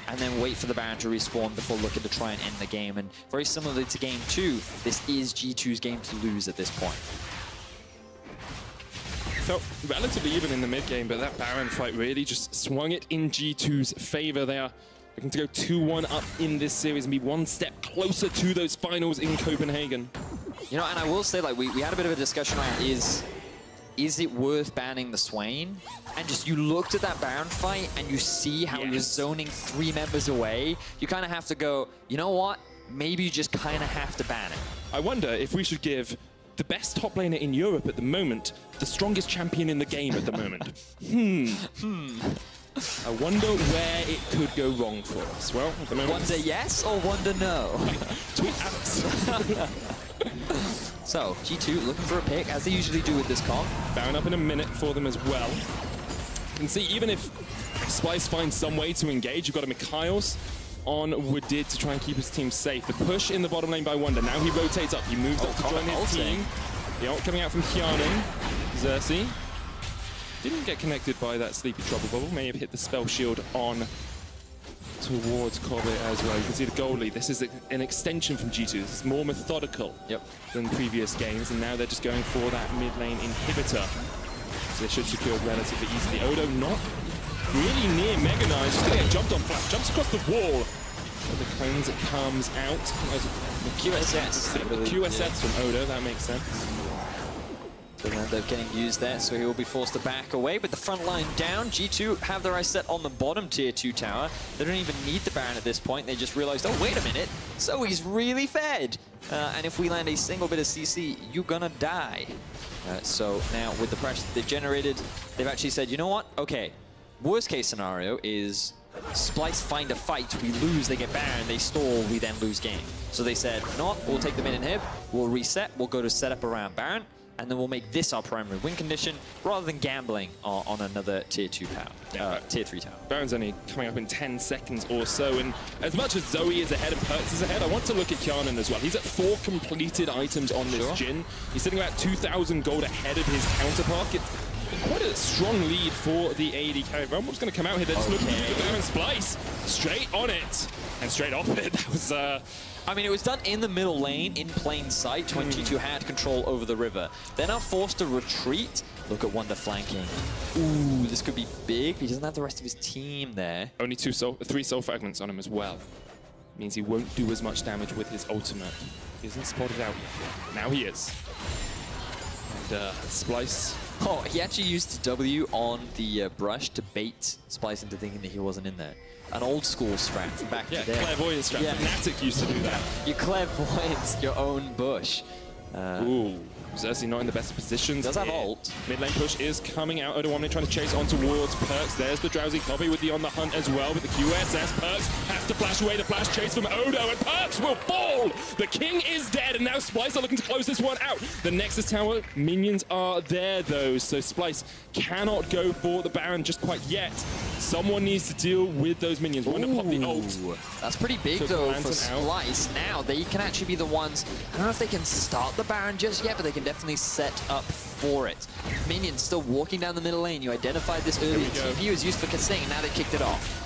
and then wait for the Baron to respawn before looking to try and end the game. And very similarly to game 2, this is G2's game to lose at this point. Felt relatively even in the mid game, but that Baron fight really just swung it in G2's favor. They are looking to go 2-1 up in this series and be one step closer to those finals in Copenhagen. You know, and I will say, like, we had a bit of a discussion around is it worth banning the Swain? And just you looked at that Baron fight and you see how he was zoning 3 members away. You kind of have to go, you know what? Maybe you just kind of have to ban it. I wonder if we should give the best top laner in Europe at the moment the strongest champion in the game at the moment. I wonder where it could go wrong for us. Well, at the moment... Wunder yes or Wunder no? Tweet Alex. So, G2 looking for a pick, as they usually do with this comp. Baron up in a minute for them as well. You can see, even if Splyce finds some way to engage, you've got a Mikhail's on Wadid to try and keep his team safe. The push in the bottom lane by Wunder. Now he rotates up. He moves up to join his team. The ult coming out from Hjärnan. Xerxe didn't get connected by that Sleepy Trouble Bubble. May have hit the spell shield on towards Kobbe as well. You can see the goal lead. This is an extension from G2. This is more methodical than previous games, and now they're just going for that mid lane inhibitor. So they should secure it relatively easily. Odo not really near Mega Gnar. He's just going to get jumped on flash. Jumps across the wall. The cleanse comes out. The QSS. The QSS from Odo, that makes sense. Doesn't end up getting used there, so he will be forced to back away. But the front line down, G2 have their eyes set on the bottom tier 2 tower. They don't even need the Baron at this point. They just realized, oh, wait a minute. So he's really fed. And if we land a single bit of CC, you're gonna die. So now with the pressure that they've generated, they've actually said, you know what? Okay, worst case scenario is Splyce find a fight, we lose, they get Baron, they stall, we then lose game. So they said, you know what? We'll take the mid inhib, we'll reset, we'll go to set up around Baron, and then we'll make this our primary win condition rather than gambling on another tier 2 tower, tier 3 tower. Baron's only coming up in 10 seconds or so, and as much as Zoe is ahead and PerkZ is ahead, I want to look at Hjärnan as well. He's at 4 completed items on this Jhin. He's sitting about 2,000 gold ahead of his counterpart. It's quite a strong lead for the AD carry. Rumble going to come out here. They're just looking at the Baron Splyce. Straight on it and straight off it. That was... I mean, it was done in the middle lane, in plain sight, when G2 had control over the river. They're now forced to retreat. Look at Wunder flanking. Ooh, this could be big. He doesn't have the rest of his team there. Only 3 soul fragments on him as well. Means he won't do as much damage with his ultimate. He isn't spotted out yet. Now he is. And Splyce. Oh, he actually used W on the brush to bait Splyce into thinking that he wasn't in there. An old school strat from back in the day. Clairvoyant strat. Yeah. Fnatic used to do that. You clairvoyance your own bush. Ooh, Xerxe not in the best positions. Does have ult. Mid lane push is coming out. Odoamne trying to chase on towards PerkZ. There's the drowsy Kobbe with the on the hunt as well with the QSS. PerkZ has to flash away. The flash chase from Odo, and PerkZ will fall. The king is dead, and now Splyce are looking to close this one out. The Nexus tower minions are there though, so Splyce cannot go for the Baron just quite yet. Someone needs to deal with those minions. We're going to pop the ult. That's pretty big though for Splyce. Now they can actually be the ones. I don't know if they can start the Baron just yet, but they can definitely set up for it. Minions still walking down the middle lane. You identified this earlier. TP was used for Kasing, and now they kicked it off.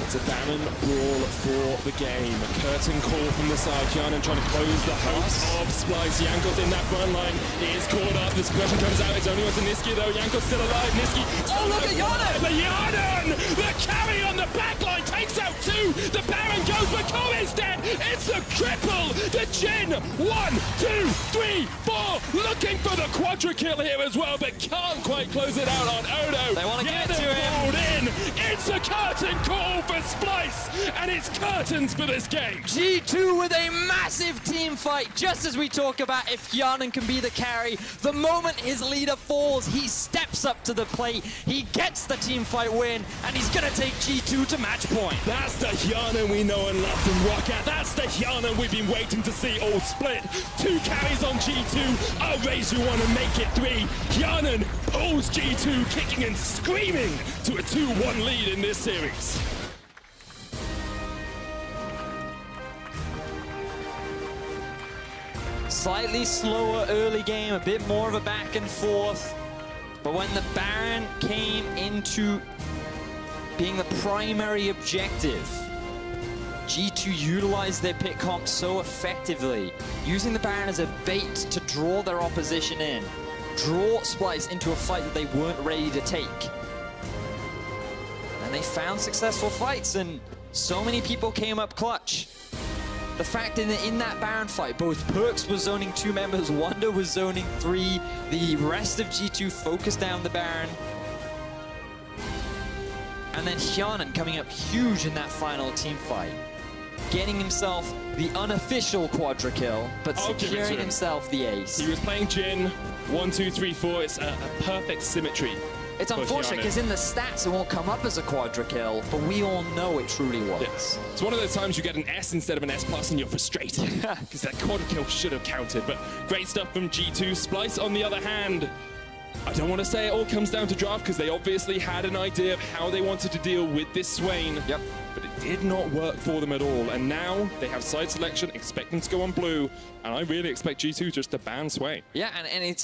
It's a Baron brawl for the game. A curtain call from the side. Hjärnan trying to close the hopes of Splyce. Jankos in that front line is caught up. This question comes out. It's only one to Nisqy though. Jankos still alive. Nisqy. Oh, look at Hjärnan! Hjärnan! The carry on the back line takes out 2. The Baron goes, but Kobbe's dead. It's a triple. The Jhin. 1, 2, 3, 4. Looking for the quadra kill here as well, but can't quite close it out on Odo. They want to get to him. It's a curtain call for Splyce, and it's curtains for this game. G2 with a massive team fight, just as we talk about if Hjärnan can be the carry. The moment his leader falls, he steps up to the plate, he gets the team fight win, and he's gonna take G2 to match point. That's the Hjärnan we know and love from Rocket. That's the Hjärnan we've been waiting to see all split. 2 carries on G2, I'll raise you one and make it 3. Hjärnan pulls G2 kicking and screaming to a 2-1 lead in this series. Slightly slower early game, a bit more of a back and forth. But when the Baron came into being the primary objective, G2 utilized their pick comp so effectively, using the Baron as a bait to draw their opposition in, draw Splyce into a fight that they weren't ready to take. And they found successful fights, and so many people came up clutch. The fact that in that Baron fight, both PerkZ was zoning 2 members, Wunder was zoning 3, the rest of G2 focused down the Baron. And then Hjärnan coming up huge in that final team fight, getting himself the unofficial quadra kill, but securing himself the ace. He was playing Jhin, 1, 2, 3, 4. It's a perfect symmetry. It's unfortunate because in the stats it won't come up as a quadra kill, but we all know it truly was. Yes. It's one of those times you get an S instead of an S plus and you're frustrated because that quadra kill should have counted. But great stuff from G2. Splyce, on the other hand, I don't want to say it all comes down to draft because they obviously had an idea of how they wanted to deal with this Swain. Yep. But it did not work for them at all. And now they have side selection, expect them to go on blue. And I really expect G2 just to ban Swain. Yeah, and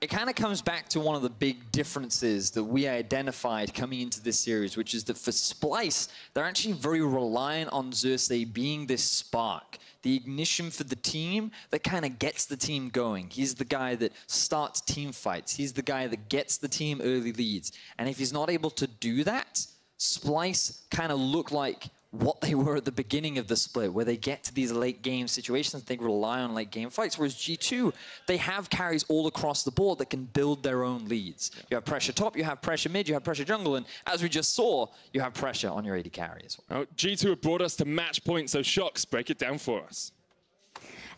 it kind of comes back to one of the big differences that we identified coming into this series, which is that for Splyce, they're actually very reliant on Xerxe being this spark, the ignition for the team that kind of gets the team going. He's the guy that starts team fights. He's the guy that gets the team early leads. And if he's not able to do that, Splyce kind of look like what they were at the beginning of the split, where they get to these late game situations, they rely on late game fights, whereas G2, they have carries all across the board that can build their own leads. You have pressure top, you have pressure mid, you have pressure jungle, and as we just saw, you have pressure on your AD carry as well. Oh, G2 have brought us to match point, so Shocks, break it down for us.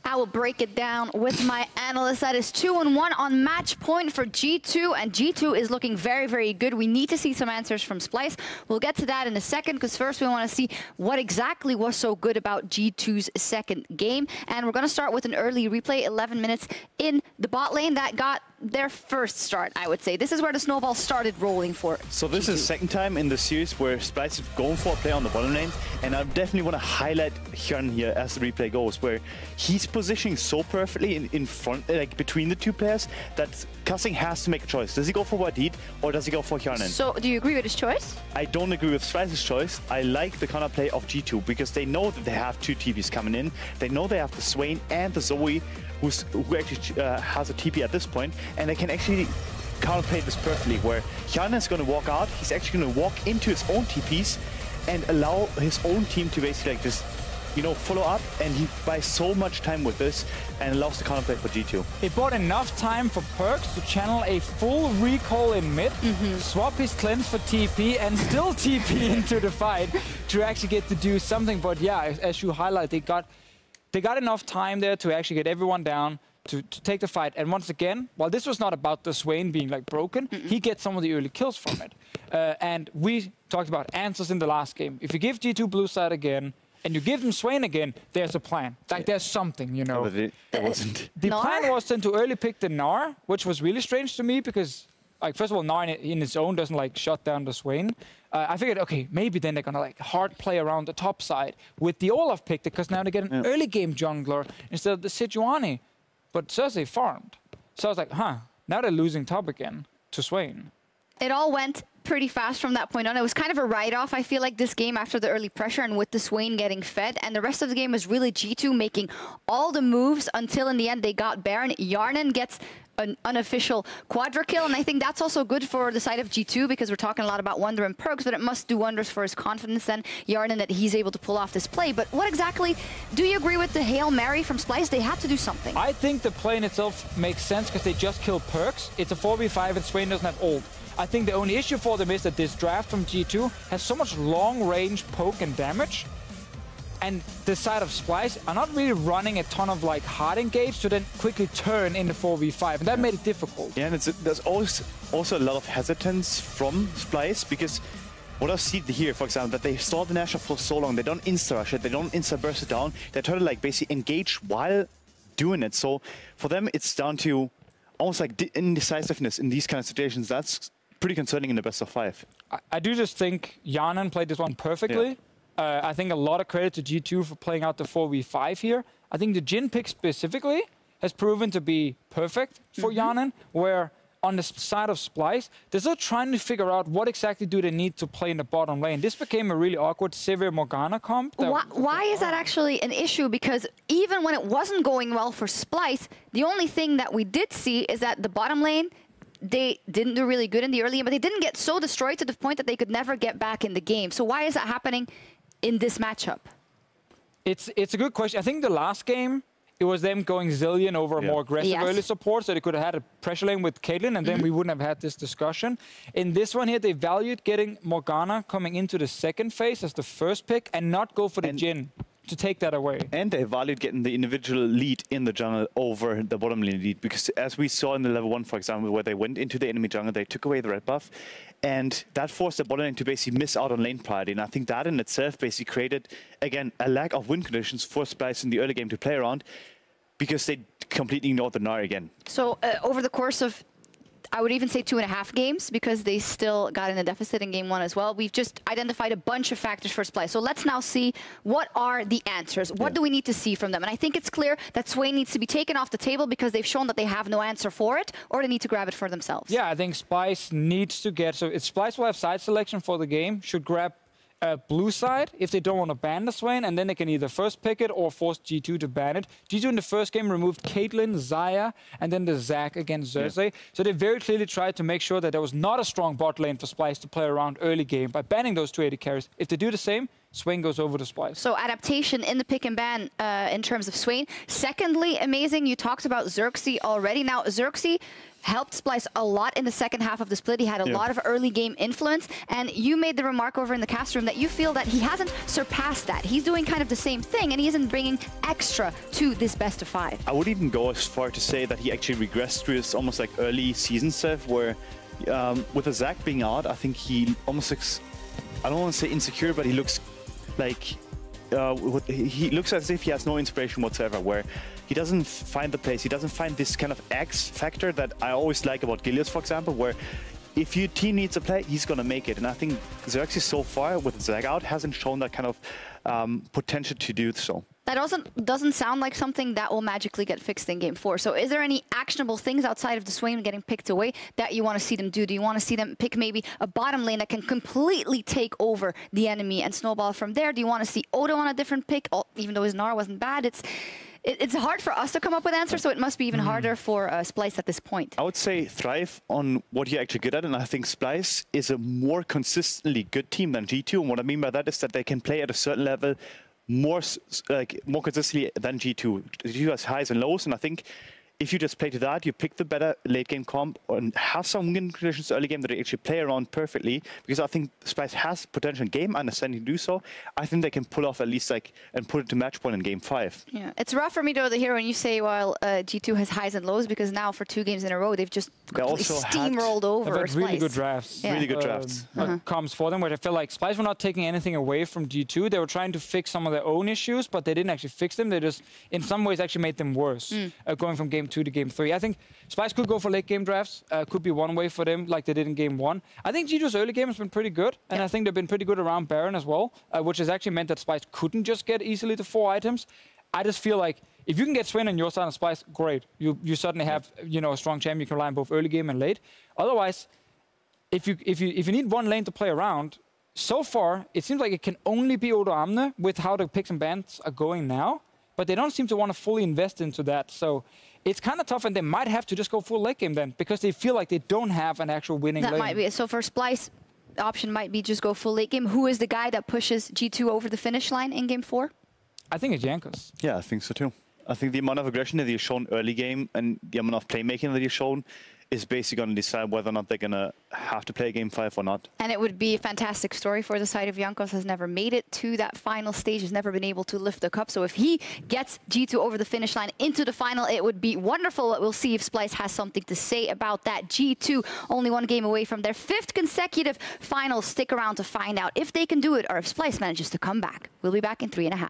I will break it down with my analyst. That is 2-1 on match point for G2, and G2 is looking very, very good. We need to see some answers from Splyce. We'll get to that in a second, because first we want to see what exactly was so good about G2's second game. And we're going to start with an early replay, 11 minutes in the bot lane that got their first start, I would say. This is where the snowball started rolling for So this G2. is the second time in the series where Splyce is going for a play on the bottom lane, and I definitely want to highlight Hjärnan here as the replay goes, where he's positioning so perfectly in front, like between the two players, that Kasing has to make a choice. Does he go for Wadid or does he go for Hjärnan? So do you agree with his choice? I don't agree with Splyce's choice. I like the counter play of G2 because they know that they have two TPs coming in. They know they have the Swain and the Zoe, who actually has a TP at this point, and they can actually counterplay this perfectly, where Hjärnan is going to walk out, he's actually going to walk into his own TPs and allow his own team to basically like just, you know, follow up, and he buys so much time with this and allows the counterplay for G2. It bought enough time for PerkZ to channel a full recall in mid, swap his cleanse for TP, and still TP into the fight to actually get to do something. But yeah, as you highlight, they got enough time there to actually get everyone down to take the fight. And once again, while this was not about the Swain being like broken, he gets some of the early kills from it. And we talked about answers in the last game. If you give G2 blue side again, and you give them Swain again, there's a plan. Like, there's something, you know. It wasn't. The plan was then to early pick the Gnar, which was really strange to me because, like, first of all, Gnar in its own doesn't, like, shut down the Swain. I figured, okay, maybe then they're going to, like, hard play around the top side with the Olaf pick, because now they get an early game jungler instead of the Sejuani. But Xerxe farmed. So I was like, huh, now they're losing top again to Swain. It all went pretty fast from that point on. It was kind of a write-off, I feel like, this game after the early pressure and with the Swain getting fed. And the rest of the game was really G2 making all the moves until in the end they got Baron. Hjärnan gets an unofficial quadra kill, and I think that's also good for the side of G2 because we're talking a lot about Wunder and PerkZ, but it must do wonders for his confidence and Hjärnan that he's able to pull off this play. But what exactly, do you agree with the Hail Mary from Splyce? They had to do something. I think the play in itself makes sense because they just killed PerkZ. It's a 4v5 and Swain doesn't have ult. I think the only issue for them is that this draft from G2 has so much long-range poke and damage, and the side of Splyce are not really running a ton of like hard engage to then quickly turn into 4v5, and that made it difficult. Yeah, and there's also a lot of hesitance from Splyce, because what I've seen here, for example, that they stalled the Nashor for so long, they don't insta-rush it, they don't insta-burst it down, they try to like basically engage while doing it. So for them, it's down to almost like indecisiveness in these kind of situations. That's pretty concerning in the best of 5. I do just think Hjärnan played this one perfectly. Yeah. I think a lot of credit to G2 for playing out the 4v5 here. I think the Jhin pick specifically has proven to be perfect for Hjärnan, where on the side of Splyce, they're still trying to figure out what exactly do they need to play in the bottom lane. This became a really awkward Sivir Morgana comp. Why is that actually an issue? Because even when it wasn't going well for Splyce, the only thing that we did see is that the bottom lane, they didn't do really good in the early game, but they didn't get so destroyed to the point that they could never get back in the game. So why is that happening in this matchup? It's a good question. I think the last game, it was them going Zillion over a more aggressive early support, so they could have had a pressure lane with Caitlyn, and then we wouldn't have had this discussion. In this one here, they valued getting Morgana coming into the second phase as the first pick and not go for the Jhin to take that away. And they valued getting the individual lead in the jungle over the bottom lane lead, because as we saw in the level 1, for example, where they went into the enemy jungle, they took away the red buff, and that forced the bottom lane to basically miss out on lane priority. And I think that in itself basically created, again, a lack of win conditions for Splyce in the early game to play around, because they completely ignored the Gnar again. So over the course of, I would even say 2.5 games, because they still got in a deficit in game 1 as well. We've just identified a bunch of factors for Splyce. So let's now see what are the answers. What do we need to see from them? And I think it's clear that Swain needs to be taken off the table because they've shown that they have no answer for it, or they need to grab it for themselves. Yeah, I think Splyce needs to get, so if Splyce will have side selection for the game, should grab blue side if they don't want to ban the Swain, and then they can either first pick it or force G2 to ban it. G2 in the first game removed Caitlyn, Xayah, and then the Zac against Xerxe. Yeah. So they very clearly tried to make sure that there was not a strong bot lane for Splyce to play around early game by banning those 2 AD carries. If they do the same, Swain goes over to Splyce. So adaptation in the pick and ban in terms of Swain. Secondly, amazing, you talked about Xerxe already. Now, Xerxe helped Splyce a lot in the second half of the split. He had a lot of early game influence, and you made the remark over in the cast room that you feel that he hasn't surpassed that. He's doing kind of the same thing, and he isn't bringing extra to this best of 5. I would even go as far to say that he actually regressed to his almost like early season stuff, where with the Zac being out, I think he almost looks, I don't want to say insecure, but he looks like he looks as if he has no inspiration whatsoever, where he doesn't find the place, he doesn't find this kind of X factor that I always like about Gilius, for example, where if your team needs a play, he's going to make it. And I think Xerxe so far, with Zac out, hasn't shown that kind of potential to do so. That doesn't sound like something that will magically get fixed in Game 4. So is there any actionable things outside of the Swain getting picked away that you want to see them do? Do you want to see them pick maybe a bottom lane that can completely take over the enemy and snowball from there? Do you want to see Odo on a different pick? Oh, even though his Gnar wasn't bad, it's hard for us to come up with answers, so it must be even harder for Splyce at this point. I would say thrive on what you're actually good at, and I think Splyce is a more consistently good team than G2. And what I mean by that is that they can play at a certain level more consistently than G2. G2 has highs and lows, and I think if you just play to that, you pick the better late game comp and have some win conditions early game that they actually play around perfectly, because I think Splyce has potential game understanding to do so. I think they can pull off at least and put it to match point in Game 5. Yeah, it's rough for me to hear when you say, well, G2 has highs and lows, because now for 2 games in a row, they've just completely steamrolled over Splyce. Really good drafts. Yeah. Really good drafts. Comes for them, where I feel like Splyce were not taking anything away from G2. They were trying to fix some of their own issues, but they didn't actually fix them. They just, in some ways, actually made them worse, going from Game 2 to Game 3. I think Splyce could go for late game drafts, could be one way for them, like they did in Game 1. I think G2's early game has been pretty good, and I think they've been pretty good around Baron as well, which has actually meant that Splyce couldn't just get easily to 4 items. I just feel like if you can get Swain on your side of Splyce, great. You suddenly have a strong champion you can rely on both early game and late. Otherwise, if you need one lane to play around, so far it seems like it can only be Odoamne with how the picks and bans are going now, but they don't seem to want to fully invest into that. So it's kind of tough, and they might have to just go full late game then, because they feel like they don't have an actual winning lane. That might be it. So for Splyce, the option might be just go full late game. Who is the guy that pushes G2 over the finish line in Game 4? I think it's Jankos. Yeah, I think so too. I think the amount of aggression that he's shown early game and the amount of playmaking that he's shown is basically going to decide whether or not they're going to have to play Game 5 or not. And it would be a fantastic story for the side of Jankos. Has never made it to that final stage, has never been able to lift the cup. So if he gets G2 over the finish line into the final, it would be wonderful. We'll see if Splyce has something to say about that. G2 only 1 game away from their 5th consecutive final. Stick around to find out if they can do it or if Splyce manages to come back. We'll be back in 3.5.